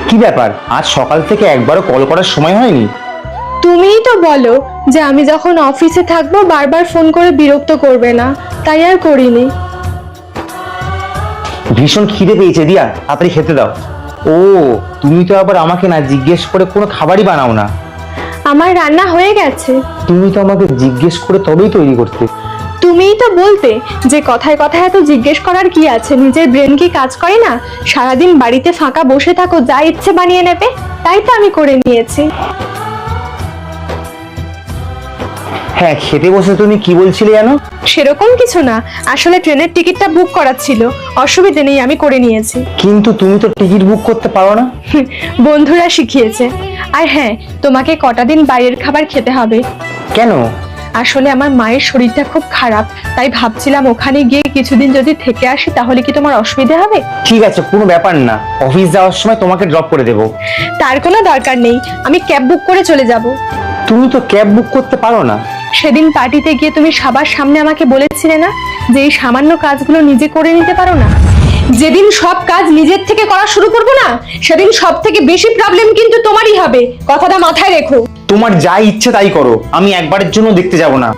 কি ব্যাপার, আজ সকাল থেকে একবারও কল করার সময় হয়নি? তুমিই তো বলো যে আমি যখন অফিসে থাকবো বারবার ফোন করে বিরক্ত করবে না, তাই আর করিনি। ভীষণ খিদে পেয়েছে দিয়া, তাড়াতাড়ি খেতে দাও। ও, তুমি তো আবার আমাকে না জিজ্ঞেস করে কোনো খাবারই বানাও না। আমার রান্না হয়ে গেছে। তুমি তো আমাকে জিজ্ঞেস করে তবেই তৈরি করতে। তুমিই তো বলতে যে কথায় কথায় এত জিজ্ঞেস করার কি আছে, নিজের ব্রেন কি কাজ করে না? সারাদিন বাড়িতে ফাঁকা বসে থাকো, যা ইচ্ছে বানিয়ে নেবে, তাই তো আমি করে নিয়েছি। হ্যাঁ, খেতে বসে তুমি কি বলছিলে জানো? সেরকম কিছু না, আসলে ট্রেনের টিকিটটা বুক করার ছিল, অসুবিধে নেই, আমি করে নিয়েছি। কিন্তু তুমি তো টিকিট বুক করতে পারো না। বন্ধুরা শিখিয়েছে। আর হ্যাঁ, তোমাকে কটা দিন বাইরের খাবার খেতে হবে। কেন? আসলে আমার মায়ের শরীরটা খুব খারাপ, তাই ভাবছিলাম ওখানে গিয়ে কিছুদিন যদি থেকে আসি তাহলে কি তোমার অসুবিধা হবে? ঠিক আছে, কোনো ব্যাপার না, অফিস যাওয়ার সময় তোমাকে ড্রপ করে দেবো। তার কোনো দরকার নেই, আমি ক্যাব বুক করে চলে যাব। তুমি তো ক্যাব বুক করতে পারো না। সেদিন পার্টিতে গিয়ে তুমি সবার সামনে আমাকে বলেছিলে না যে এই সামান্য কাজগুলো নিজে করে নিতে পারো না? যেদিন সব কাজ নিজের থেকে করা শুরু করবো না, সেদিন সব থেকে বেশি প্রবলেম কিন্তু তোমারই হবে, কথাটা মাথায় রেখো। তোমার যা ইচ্ছে তাই করো, আমি একবারের জন্য দেখতে যাব না।